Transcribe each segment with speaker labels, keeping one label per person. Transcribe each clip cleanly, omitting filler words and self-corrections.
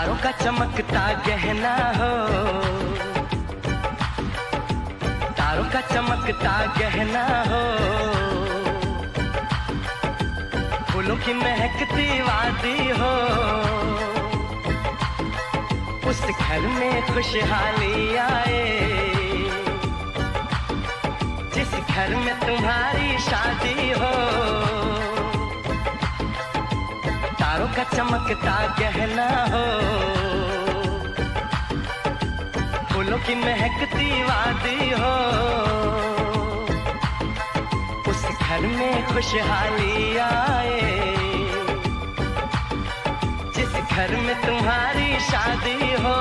Speaker 1: तारों का चमकता गहना हो, तारों का चमकता गहना हो, फूलों की महकती वादी हो, उस घर में खुशहाली आए, जिस घर में तुम्हारी शादी हो। तारों का चमकता गहना हो, फूलों की महकती वादी हो, उस घर में खुशहाली आए, जिस घर में तुम्हारी शादी हो।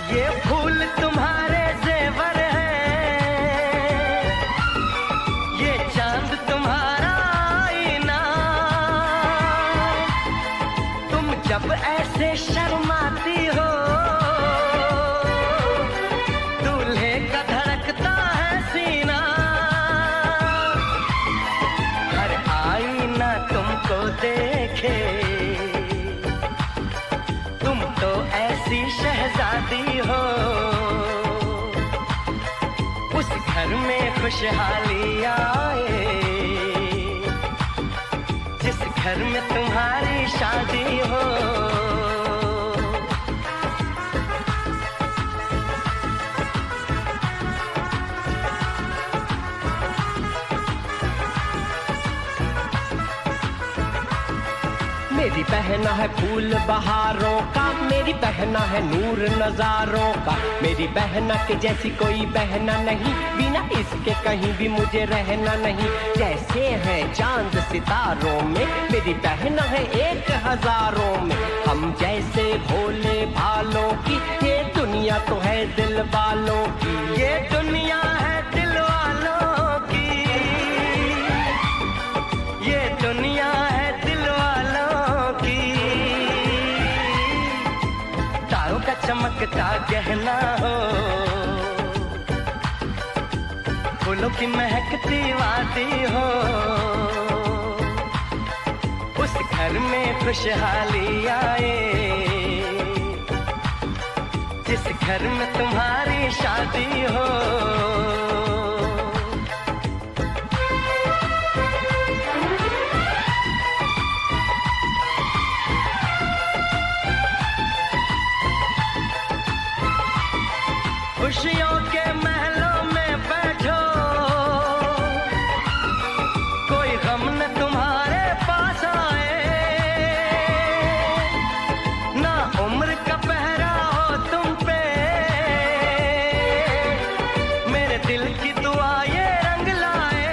Speaker 1: ये फूल तुम्हारे जेवर है, ये चांद तुम्हारा आईना, तुम जब ऐसे शर्माती हो, दूल्हे का धड़कता है सीना, हर आईना तुमको देखे, तुम तो ऐसी शहजादी हो, उस घर में खुशहाली आए, जिस घर में तुम्हारी शादी हो।
Speaker 2: मेरी बहना है फूल बहारों का, मेरी बहना है नूर नजारों का, मेरी बहना के जैसी कोई बहना नहीं, बिना इसके कहीं भी मुझे रहना नहीं। जैसे है चांद सितारों में, मेरी बहना है एक हजारों में, हम जैसे भोले भालों की, ये दुनिया तो है दिल वालों की,
Speaker 1: ये दुनिया है दिल वालों की, ये दुनिया है दिल वालों की। तारों का चमकता गहना हो, फूलों की महकती वादी हो, उस घर में खुशहाली आए, जिस घर में तुम्हारी शादी हो। खुशियों के महलों में बैठो, कोई गम न तुम्हारे पास आए, ना उम्र का पहरा हो तुम पे, मेरे दिल की दुआ ये रंग लाए,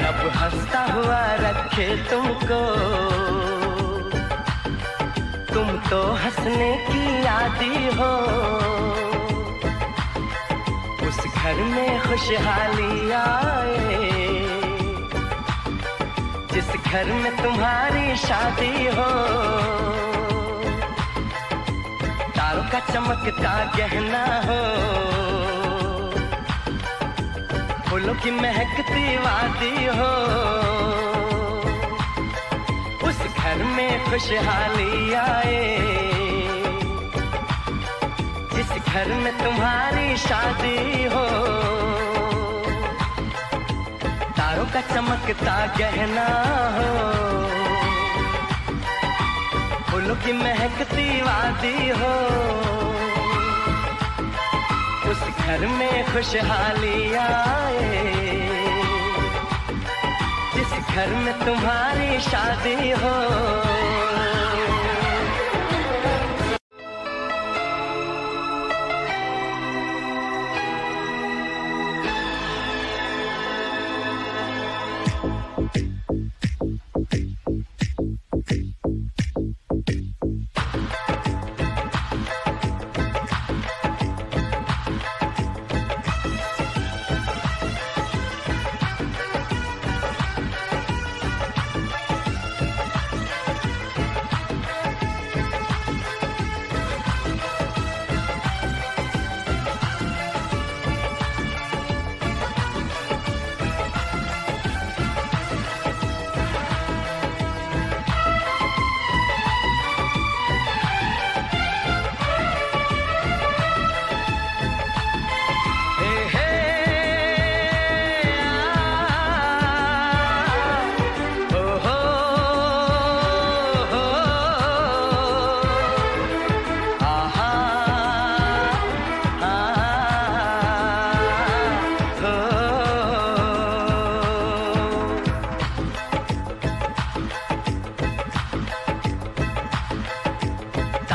Speaker 1: रब हंसता हुआ रखे तुमको, तुम तो हंसने की आदी हो, उस घर में खुशहाली आए, जिस घर में तुम्हारी शादी हो। तारों का चमकता गहना हो, फूलों की महकती वादी हो, उस घर में खुशहाली आए, जिस घर में तुम्हारी शादी हो। तारों का चमकता गहना हो, फूलों की महकती वादी हो, उस घर में खुशहाली आए, जिस घर में तुम्हारी शादी हो।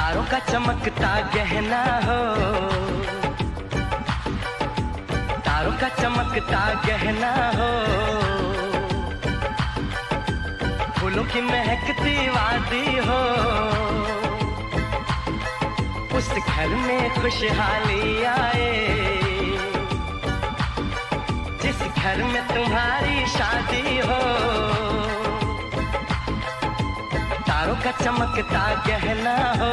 Speaker 1: तारों का चमकता गहना हो, तारों का चमकता गहना हो, फूलों की महकती वादी हो, उस घर में खुशहाली आए, जिस घर में तुम्हारी शादी हो। तारों का चमकता गहना हो,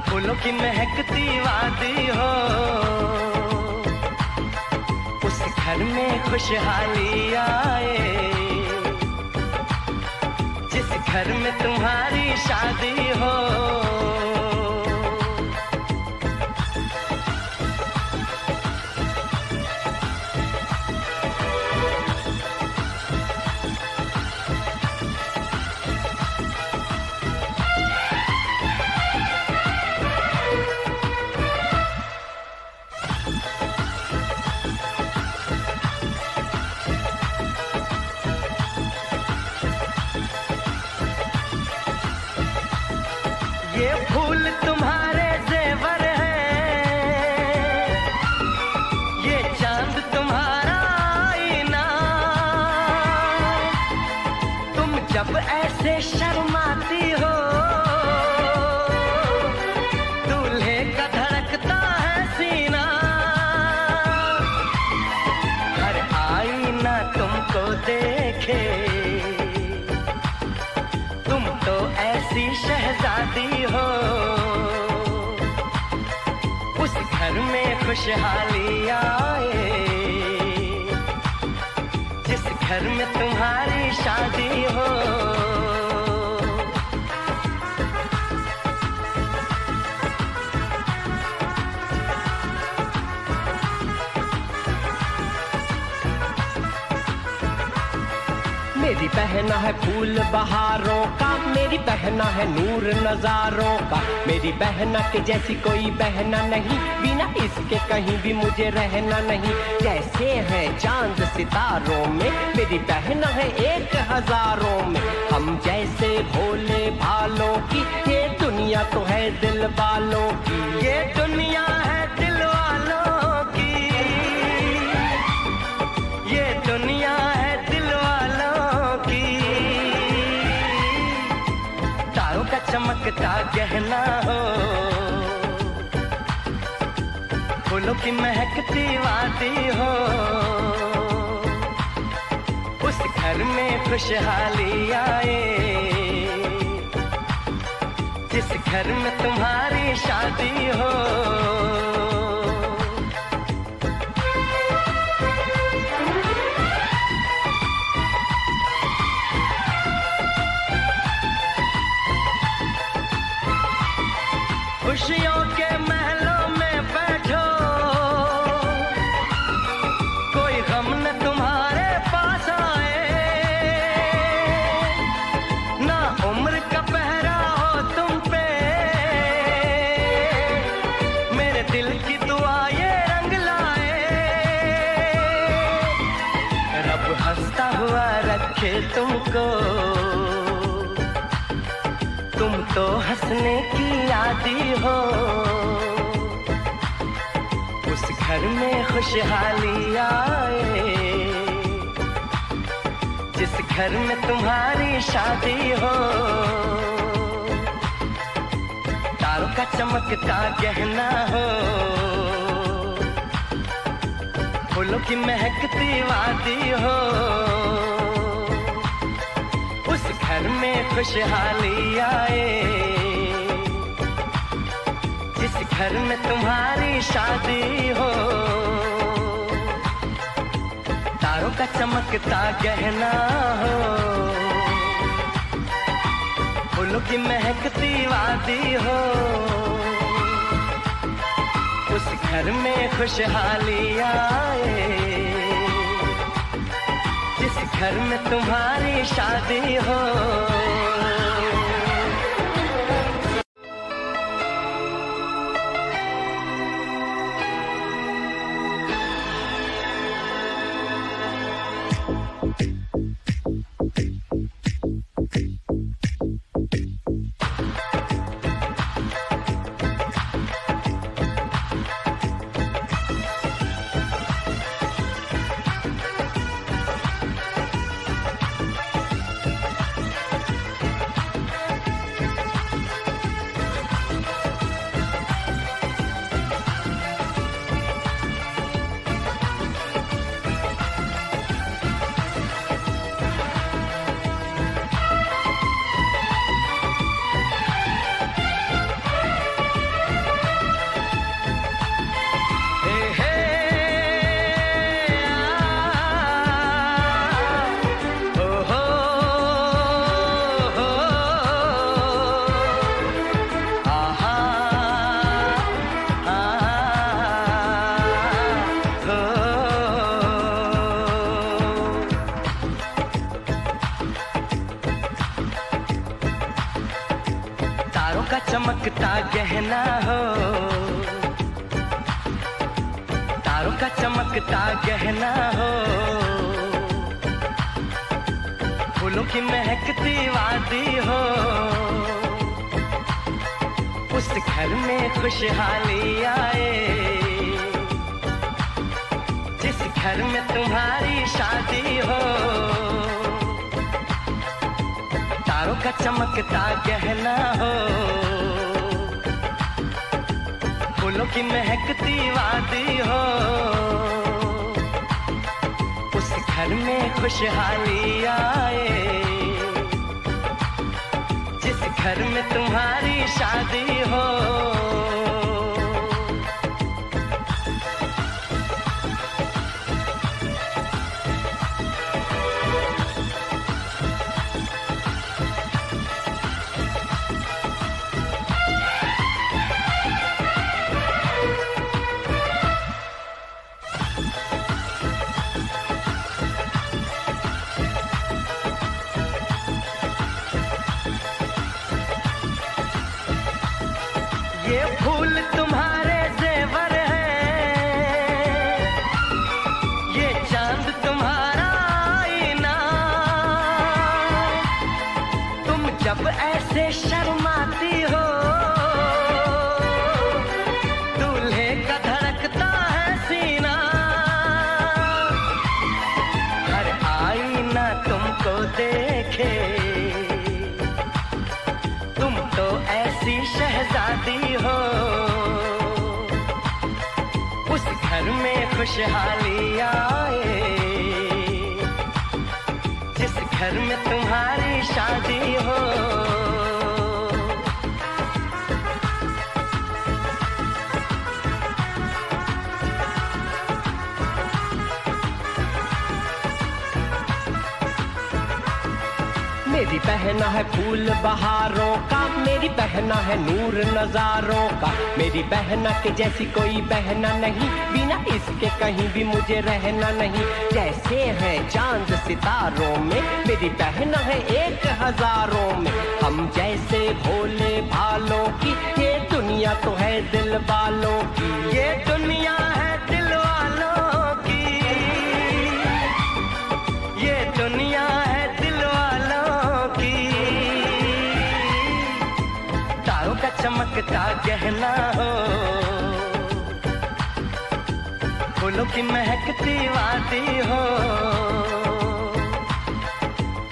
Speaker 1: फूलों की महकती वादी हो, उस घर में खुशहाली आए, जिस घर में तुम्हारी शादी हो। ये फूल तुम्हारे जेवर हैं, ये चांद तुम्हारा आईना, तुम जब ऐसे शर्माती हो, दूल्हे का धड़कता है सीना, हर आईना तुमको देखे, तुम तो ऐसी शहजादी हो, उस घर में खुशहाली आए, जिस घर में तुम्हारी शादी हो।
Speaker 2: मेरी बहना है फूल बहारों का, मेरी बहना है नूर नजारों का, मेरी बहना के जैसी कोई बहना नहीं, बिना इसके कहीं भी मुझे रहना नहीं। जैसे है चांद सितारों में, मेरी बहना है 1000 में, हम जैसे भोले भालों की, ये दुनिया तो है दिल वालों की,
Speaker 1: ये दुनिया है दिल वालों की, ये दुनिया है दिल वालों की। तारों का चमकता गहना हो, फूलों की महकती वादी हो, उस घर में खुशहाली आए, जिस घर में तुम्हारी शादी हो। खुशियों के महलों में बैठो, कोई गम न तुम्हारे पास आए, ना उम्र का पहरा हो तुम पे, मेरे दिल की दुआ ये रंग लाए, रब हंसता हुआ रखे तुमको, तुम तो हंसने की आदी हो, उस घर में खुशहाली आए, जिस घर में तुम्हारी शादी हो। तारों का चमकता गहना हो, फूलों की महकती वादी हो, उस घर में खुशहाली आए, जिस घर में तुम्हारी शादी हो। तारों का चमकता गहना हो, फूलों की महकती वादी हो, उस घर में खुशहाली आए, जिस घर में तुम्हारी शादी हो। का चमकता गहना हो, तारों का चमकता गहना हो, फूलों की महकती वादी हो, उस घर में खुशहाली आए, जिस घर में तुम्हारी शादी हो। तारों का चमकता गहना हो, फूलों की महकती वादी हो, उस घर में खुशहाली आए, जिस घर में तुम्हारी शादी हो। ये फूल तुम्हारे जेवर हैं, ये चांद तुम्हारा आईना, तुम जब ऐसे शर्माती हो, दूल्हे का धड़कता है सीना, हर आईना तुमको देखे, तुम तो ऐसी शहजादी हो, उस घर में खुशहाली आए, जिस घर में तुम्हारी शादी हो।
Speaker 2: मेरी बहना है फूल बहारों का, मेरी बहना है नूर नजारों का, मेरी बहना के जैसी कोई बहना नहीं, बिना इसके कहीं भी मुझे रहना नहीं। जैसे है चांद सितारों में, मेरी बहना है 1000 में, हम जैसे भोले भालों की, ये दुनिया तो है दिल वालों की,
Speaker 1: ये दुनिया है दिल वालों की, ये दुनिया है दिल वालों की। तारों का चमकता गहना हो, फूलों की महकती वादी हो,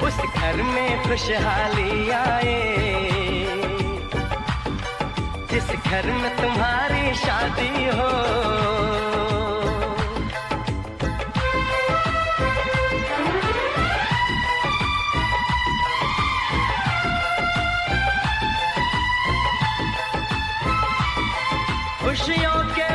Speaker 1: उस घर में खुशहाली आए, जिस घर में तुम्हारी शादी हो। खुशियों के